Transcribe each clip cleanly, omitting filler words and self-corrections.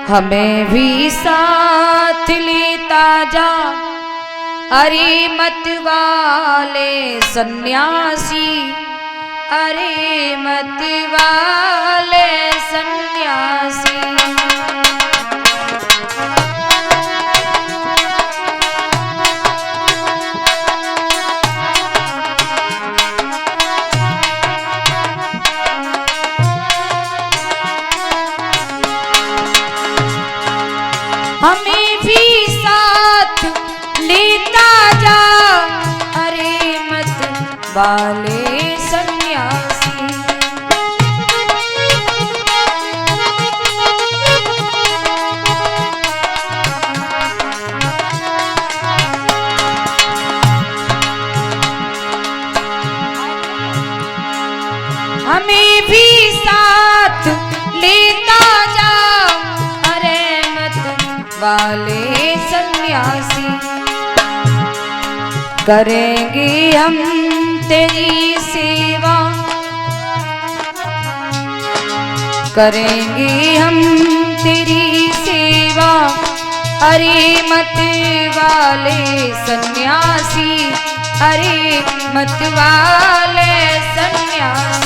हमें भी साथ लेता जा, अरे मत वाले सन्यासी, अरे मत वाले सन्यासी। हमें भी साथ लेता जा, अरे मत वाले सन्यासी। हमें भी साथ लेता जा, अरे मत वाले सन्यासी। करेंगे हम तेरी सेवा, करेंगे हम तेरी सेवा, अरे मत वाले सन्यासी, अरे मत वाले सन्यासी।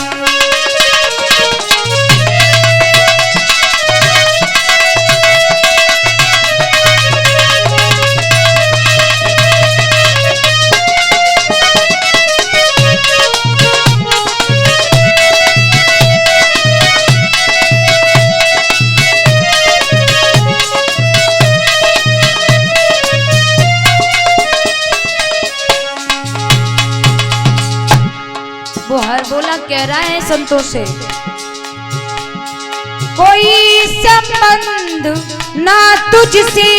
वो हर बोला कह रहा है संतोष से, कोई संबंध ना तुझसे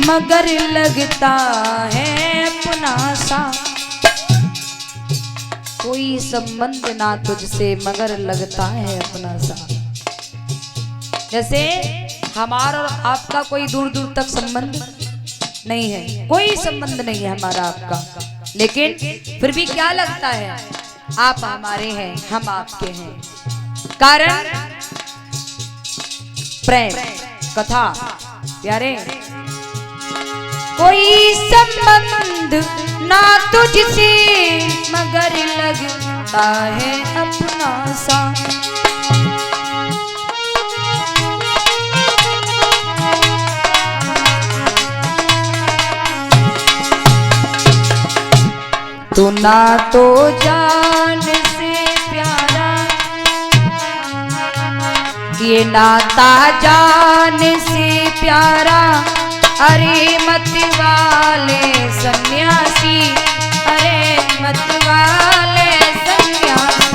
मगर लगता है अपना सा। कोई संबंध ना तुझसे मगर लगता है अपना सा। जैसे हमारा और आपका कोई दूर दूर तक संबंध नहीं है, कोई संबंध नहीं है हमारा आपका, लेकिन फिर भी क्या लगता है, आप हमारे हैं, हम आपके हैं। कारण प्रेम कथा प्यारे। कोई संबंध ना तुझसे मगर लगता है अपना सा। तू ना तो जान से प्यारा, ये नाता जान से प्यारा, अरे मत वाले सन्यासी, अरे मत वाले सन्यासी।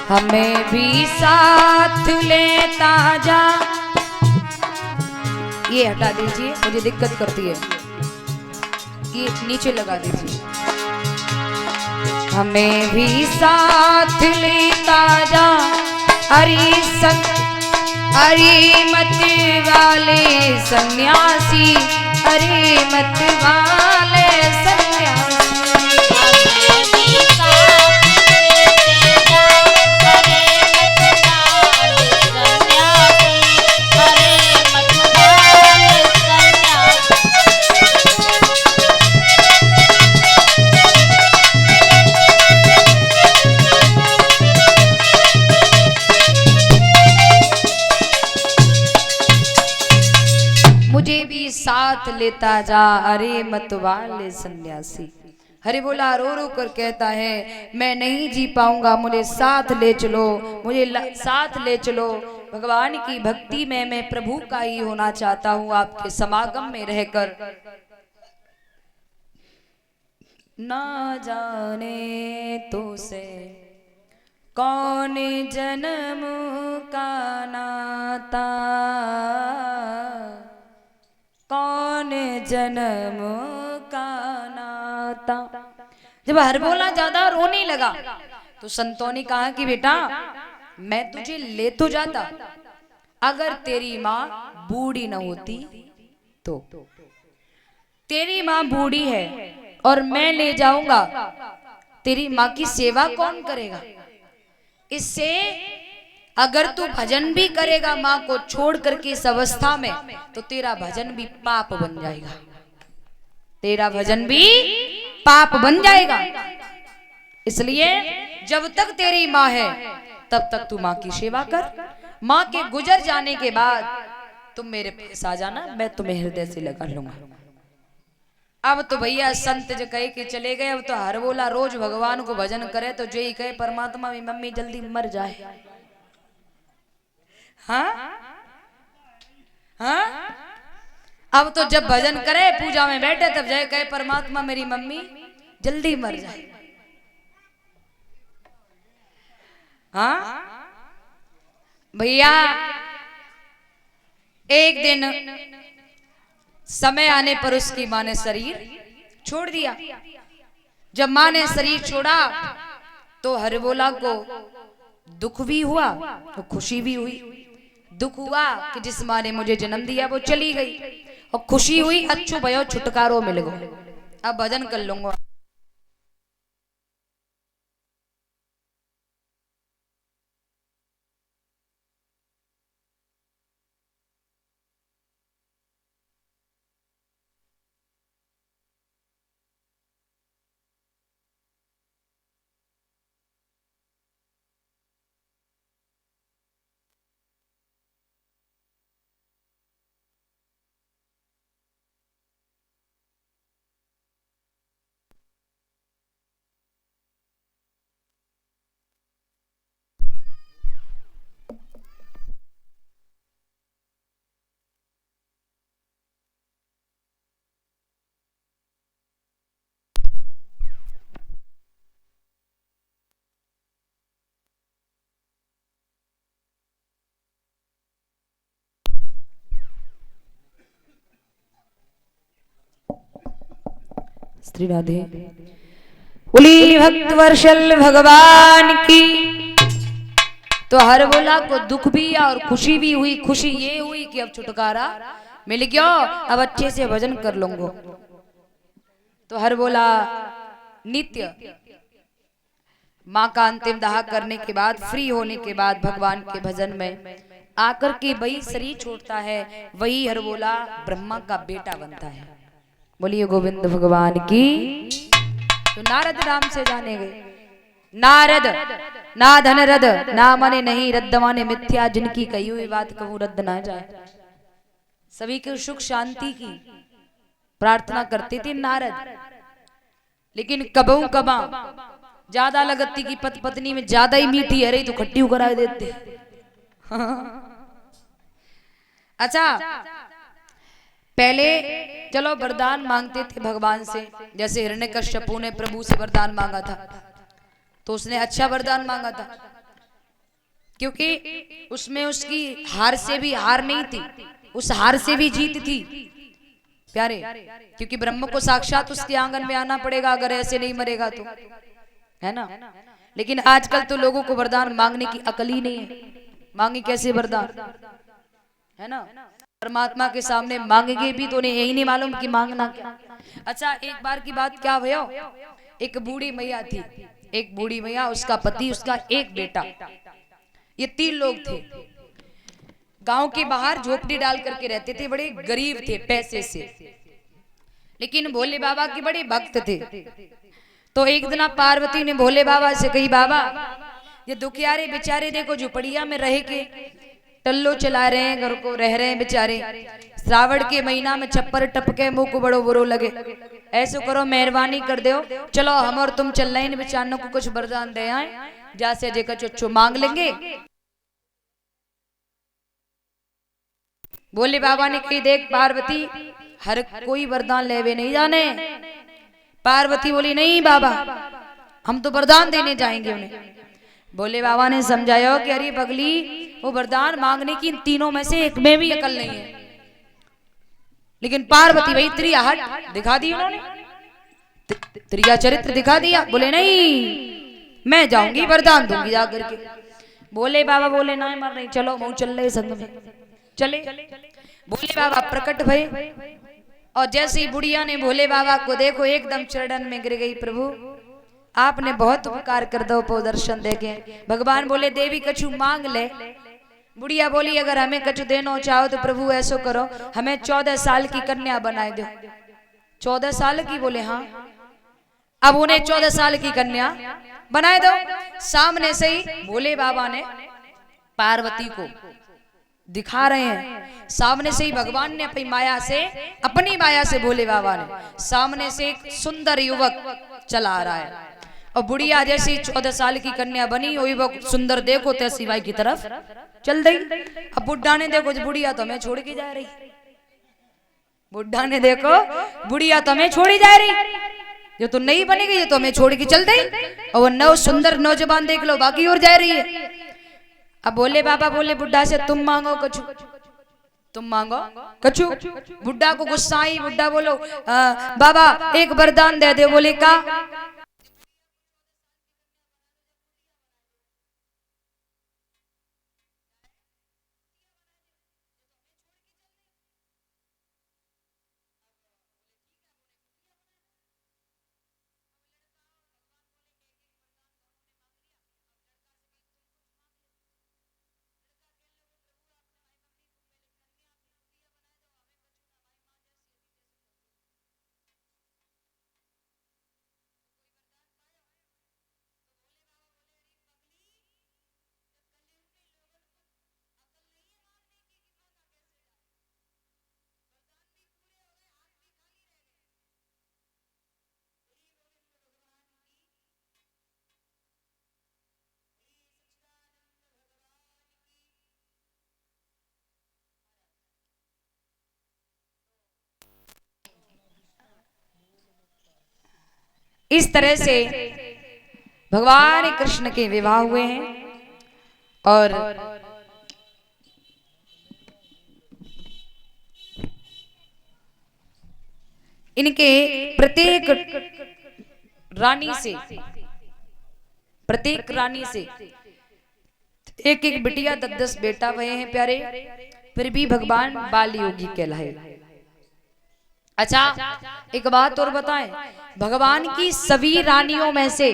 हमें भी साथ लेता जा। ये हटा दीजिए, मुझे दिक्कत करती है, ये नीचे लगा दीजिए। हमें भी साथ लेता जा, अरे मत वाले सन्यासी, अरे मत वाले सन्यासी। मुझे भी साथ लेता जा, अरे मत वाले सन्यासी। हरि बोला रो रो कर कहता है, मैं नहीं जी पाऊंगा, मुझे साथ ले चलो, मुझे साथ ले चलो। भगवान की भक्ति में मैं प्रभु का ही होना चाहता हूँ, आपके समागम में रहकर। ना जाने तो से कौन जन्म का नाता, कौन जन्म का नाता। जब हरबोला ज्यादा रोने लगा तो संतों ने कहा कि बेटा मैं तुझे ले तो जाता, अगर तेरी माँ बूढ़ी न होती तो। तेरी माँ बूढ़ी है और मैं ले जाऊंगा, तेरी माँ की सेवा कौन करेगा? इससे अगर तू भजन भी करेगा माँ को छोड़ करके इस अवस्था में, तो तेरा भजन भी पाप बन जाएगा, तेरा भजन भी पाप बन जाएगा। इसलिए जब तक तेरी माँ है तब तक तू माँ की सेवा कर, माँ के गुजर जाने के बाद तुम मेरे पास आ जाना, मैं तुम्हें हृदय से लगा लूंगा। अब तो भैया संत जो कहे कि चले गए, अब तो हरबोला रोज भगवान को भजन करे तो जो ही कहे परमात्मा भी मम्मी जल्दी मर जाए। हाँ हाँ, अब तो जब भजन करे पूजा में बैठे तब जय कहे परमात्मा मेरी मम्मी जल्दी मर जाए। हाँ भैया, एक दिन समय आने पर उसकी माँ ने शरीर छोड़ दिया। जब माँ ने शरीर छोड़ा तो हरबोला को दुख भी हुआ तो खुशी भी हुई। दुख हुआ कि जिस माँ ने मुझे जन्म दिया वो चली गई, और खुशी हुई अच्छो भयो छुटकारो मिल गो, अब भजन कर लूंगा। श्री राधे बोली भक्त वर्षल भगवान की। तो हरबोला को दुख भी और खुशी भी हुई। खुशी ये हुई कि अब छुटकारा मिल गया, अब अच्छे से भजन कर लूंगा। तो हरबोला नित्य माँ का अंतिम दाह करने के बाद, फ्री होने के बाद भगवान के भजन में आकर के वही शरीर छोड़ता है, वही हरबोला ब्रह्मा का बेटा बनता है। बोलिए गोविंद भगवान की। तो नारद नाम से जाने गए। नारद ना धन रद ना माने नहीं, रद्द माने मिथ्या, जिनकी कही हुई बात कहूं रद्द ना जाए। सभी के सुख शांति की प्रार्थना करते थे नारद, लेकिन कबहू कबा ज्यादा लगती की पत पत्नी में ज्यादा ही मीठी है रही तो खट्टी करा देते। अच्छा, पहले चलो वरदान मांगते थे भगवान से, जैसे हिरण्यकश्यपु ने प्रभु से वरदान मांगा था तो उसने अच्छा वरदान मांगा था, क्योंकि उसमें उसकी हार से भी हार नहीं थी, उस हार से भी जीत थी प्यारे। क्योंकि ब्रह्म को साक्षात उसके आंगन में आना पड़ेगा अगर ऐसे नहीं मरेगा तो, है ना। लेकिन आजकल तो लोगों को वरदान मांगने की अकल ही नहीं है, मांगे कैसे वरदान, है ना। परमात्मा के सामने मांगेंगे भी तो उन्हें यही नहीं मालूम कि मांगना क्या। अच्छा, एक बार की बात क्या भयो, एक बूढ़ी मैया थी, एक बूढ़ी मैया, उसका पति, उसका एक बेटा, ये 3 लोग थे। गांव के बाहर झोपड़ी डाल करके रहते थे, बड़े गरीब थे पैसे से, लेकिन भोले बाबा के बड़े भक्त थे। तो एक दिन पार्वती ने भोले बाबा से कही, बाबा ये दुखियारे बेचारे देखो झोपड़िया में रह के टल्लो चला रहे हैं, घर को रह रहे हैं बेचारे, श्रावण के महीना में छप्पर टपके, मुंह को बड़ो बुरो लगे, ऐसे करो मेहरबानी कर दो, चलो हम और तुम चल रहे हैं बेचारों को कुछ वरदान दे आए, जैसे जेकर चुच्चो मांग लेंगे। भोले बाबा ने कही, देख पार्वती हर कोई वरदान लेवे नहीं जाने। पार्वती बोली, नहीं बाबा हम तो वरदान देने जाएंगे उन्हें। भोले बाबा ने समझाया कि अरे पगली, वो वरदान मांगने की इन तीनों में से एक में भी अकल नहीं है। लेकिन पार्वती भाई इतनी आहट दिखा दी उन्होंने, त्रिया चरित्र दिखा दिया। बोले नहीं, मैं जाऊंगी, वरदान दूंगी जाकर के। बोले बाबा, बोले ना मर नहीं, चलो मैं चल रहे संग में। चले भोले बाबा प्रकट भये, और जैसे ही बुढ़िया ने भोले बाबा को देखो एकदम चरण में गिर गई। प्रभु आपने बहुत उपकार कर दो, पो दर्शन देके। भगवान बोले देवी कछु मांग ले। बुढ़िया बोली अगर हमें कछु देना चाहो तो प्रभु ऐसो करो, हमें 14 साल की कन्या बनाए दो। 14 साल की? बोले हाँ। अब उन्हें 14 साल की कन्या बनाए दो। सामने से ही भोले बाबा ने पार्वती को दिखा रहे हैं। सामने से ही भगवान ने अपनी माया से भोले बाबा ने सामने से एक सुंदर युवक चला आ रहा है, और बुढ़िया जैसी 14 साल की कन्या बनी, वो युवक सुंदर देखो तैसी बाई की तरफ चल रही। अब बुढ़ा ने देखो बुढ़िया तो हमें छोड़ के जा रही, बुढ़ा ने देखो बुढ़िया तो हमें छोड़ी जा रही, जो तो नहीं बनेगी ये तो हमें छोड़ के चल गई, और वो नौ सुंदर नौजवान देख लो बाकी और जा रही है। अब बोले बाबा बोले बुढ़ा से तुम मांगो कछु, तुम मांगो कछु। बुढ़ा को गुस्सा आई, बुढ़ा बोलो बाबा एक वरदान दे दे। बोले का? इस तरह से भगवान कृष्ण के विवाह हुए हैं, और इनके प्रत्येक रानी से एक एक बिटिया 10-10 बेटा हुए हैं प्यारे, फिर भी भगवान बाल योगी कहलाए। अच्छा एक बात और बताएं, भगवान की सभी रानियों में से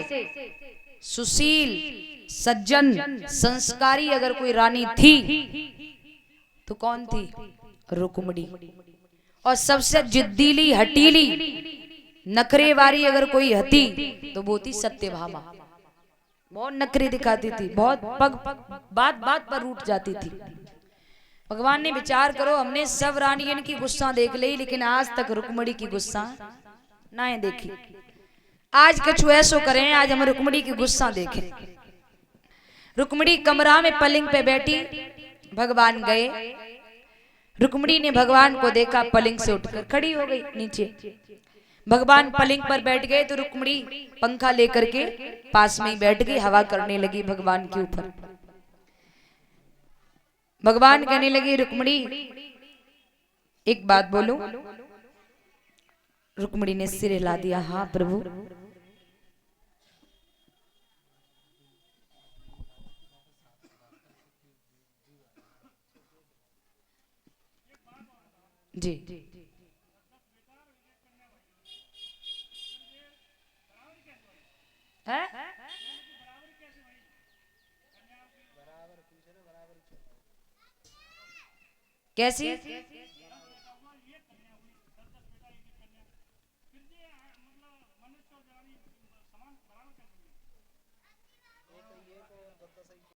सुशील सज्जन संस्कारी अगर कोई रानी थी तो कौन थी? रुक्मिणी। और सबसे जिद्दीली हटीली नखरेवारी अगर कोई हती तो वो थी सत्यभामा। बहुत नखरे दिखाती थी, बहुत बात बात पर रूठ जाती थी। भगवान ने विचार करो, हमने सब रानियन की गुस्सा देख ली, लेकिन आज तक रुक्मिणी की गुस्सा ना देखी। आज कछु ऐसो करें, आज हम रुक्मिणी की गुस्सा देखें। रुक्मिणी कमरा में पलंग पे बैठी, भगवान गए, रुक्मिणी ने भगवान को देखा, पलंग से उठकर खड़ी हो गई नीचे। भगवान पलंग पर बैठ गए तो रुक्मिणी पंखा लेकर के पास में ही बैठ गई, हवा करने लगी भगवान के ऊपर। भगवान कहने लगे रुक्मिणी एक बात बोलो। रुक्मिणी ने सिर हिला दिया, हाँ प्रभु। जी है? कैसी?